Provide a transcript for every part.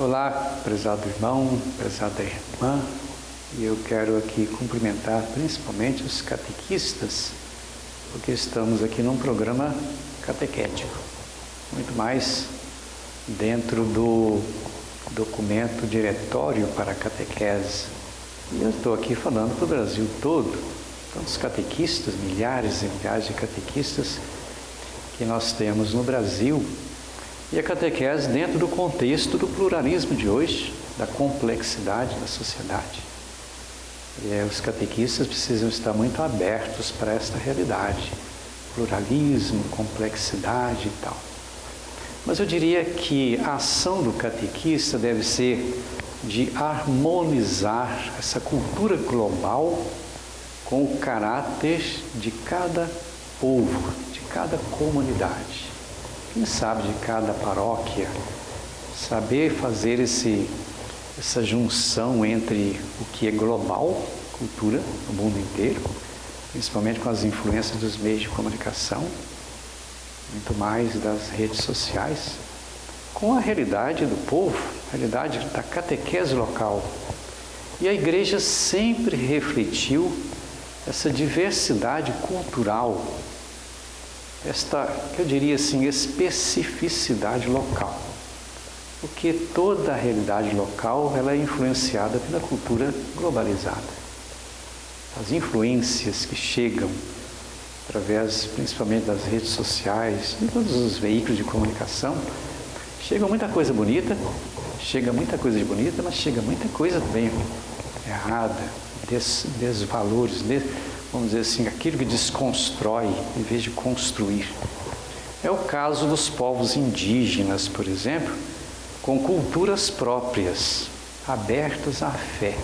Olá, prezado irmão, prezada irmã, e eu quero aqui cumprimentar principalmente os catequistas, porque estamos aqui num programa catequético, muito mais dentro do documento Diretório para a Catequese. E eu estou aqui falando para o Brasil todo, tantos catequistas, milhares e milhares de catequistas que nós temos no Brasil. E a catequese dentro do contexto do pluralismo de hoje, da complexidade da sociedade. Os catequistas precisam estar muito abertos para esta realidade, pluralismo, complexidade e tal. Mas eu diria que a ação do catequista deve ser de harmonizar essa cultura global com o caráter de cada povo, de cada comunidade. Quem sabe de cada paróquia, saber fazer essa junção entre o que é global, cultura, no mundo inteiro, principalmente com as influências dos meios de comunicação, muito mais das redes sociais, com a realidade do povo, a realidade da catequese local. E a Igreja sempre refletiu essa diversidade cultural, esta, eu diria assim, especificidade local. Porque toda a realidade local ela é influenciada pela cultura globalizada. As influências que chegam através principalmente das redes sociais, de todos os veículos de comunicação, chega muita coisa bonita, mas chega muita coisa também errada, desvalores, vamos dizer assim, aquilo que desconstrói em vez de construir. É o caso dos povos indígenas, por exemplo, com culturas próprias, abertas à fé.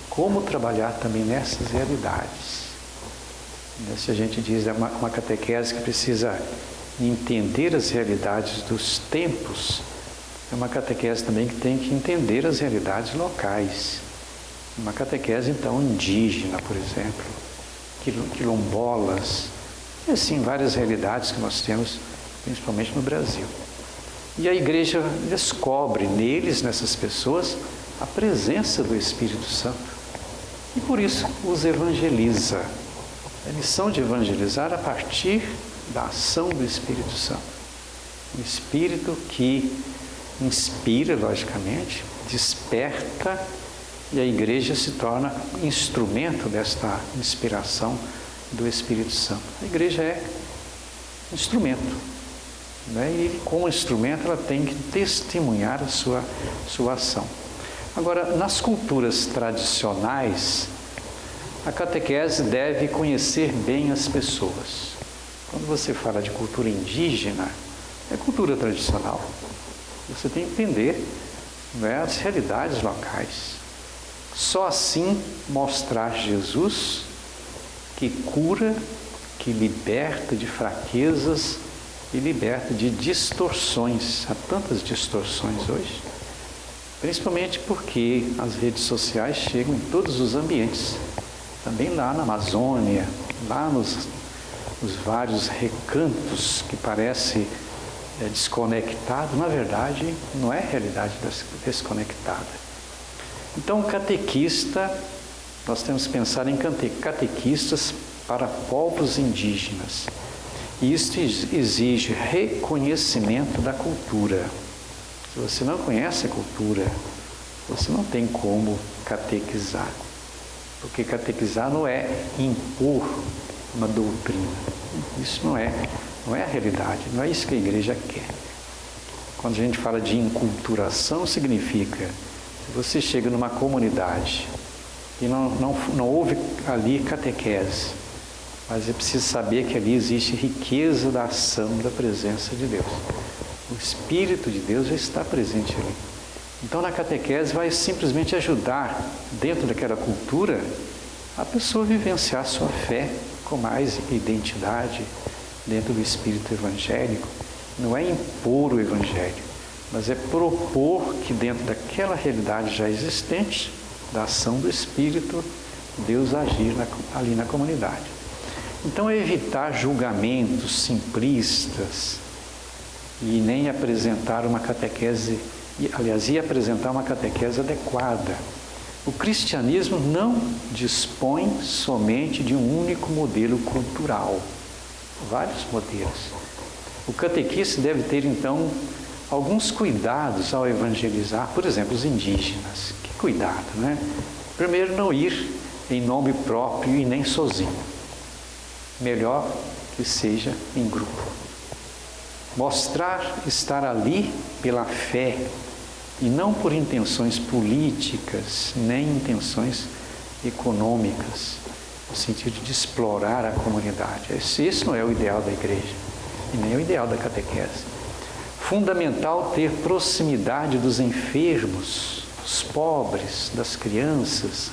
Como trabalhar também nessas realidades? Se a gente diz é uma catequese que precisa entender as realidades dos tempos, é uma catequese também que tem que entender as realidades locais. Uma catequese, então, indígena, por exemplo, quilombolas, e assim várias realidades que nós temos, principalmente no Brasil. E a Igreja descobre neles, nessas pessoas, a presença do Espírito Santo. E por isso os evangeliza. A missão de evangelizar a partir da ação do Espírito Santo. O Espírito que inspira, logicamente, desperta, e a Igreja se torna instrumento desta inspiração do Espírito Santo. A Igreja é instrumento, né? E como instrumento ela tem que testemunhar a sua ação. Agora, nas culturas tradicionais, a catequese deve conhecer bem as pessoas. Quando você fala de cultura indígena, é cultura tradicional. Você tem que entender, né, as realidades locais. Só assim mostrar Jesus que cura, que liberta de fraquezas e liberta de distorções. Há tantas distorções hoje, principalmente porque as redes sociais chegam em todos os ambientes. Também lá na Amazônia, lá nos vários recantos que parece desconectado, na verdade não é realidade desconectada. Então, o catequista, nós temos que pensar em catequistas para povos indígenas. E isso exige reconhecimento da cultura. Se você não conhece a cultura, você não tem como catequizar. Porque catequizar não é impor uma doutrina. Isso não é a realidade, não é isso que a Igreja quer. Quando a gente fala de inculturação, significa que você chega numa comunidade e não houve ali catequese, mas é preciso saber que ali existe riqueza da ação da presença de Deus. O Espírito de Deus já está presente ali. Então, na catequese vai simplesmente ajudar, dentro daquela cultura, a pessoa a vivenciar sua fé com mais identidade dentro do espírito evangélico. Não é impor o Evangelho, mas é propor que dentro daquela realidade já existente, da ação do Espírito, Deus agir ali na comunidade. Então, é evitar julgamentos simplistas e nem apresentar uma catequese e apresentar uma catequese adequada. O cristianismo não dispõe somente de um único modelo cultural, vários modelos. O catequista deve ter, então, alguns cuidados ao evangelizar, por exemplo, os indígenas. Que cuidado, né? Primeiro, não ir em nome próprio e nem sozinho. Melhor que seja em grupo. Mostrar estar ali pela fé e não por intenções políticas, nem intenções econômicas, no sentido de explorar a comunidade. Esse não é o ideal da igreja e nem o ideal da catequese. Fundamental ter proximidade dos enfermos, dos pobres, das crianças.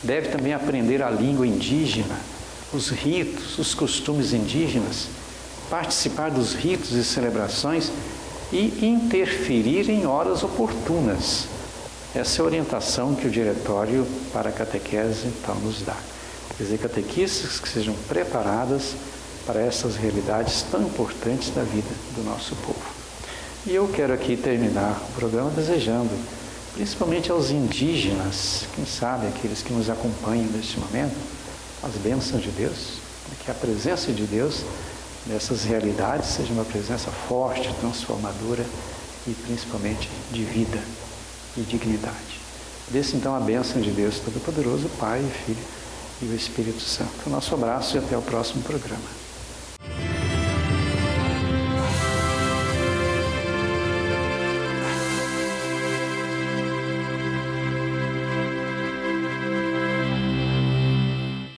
Deve também aprender a língua indígena, os ritos, os costumes indígenas, participar dos ritos e celebrações e interferir em horas oportunas. Essa é a orientação que o Diretório para a Catequese então nos dá. Quer dizer, catequistas que sejam preparadas para essas realidades tão importantes da vida do nosso povo. E eu quero aqui terminar o programa desejando, principalmente aos indígenas, quem sabe aqueles que nos acompanham neste momento, as bênçãos de Deus, que a presença de Deus nessas realidades seja uma presença forte, transformadora e principalmente de vida e dignidade. Desse então a bênção de Deus Todo-Poderoso, Pai, Filho e o Espírito Santo. Nosso abraço e até o próximo programa.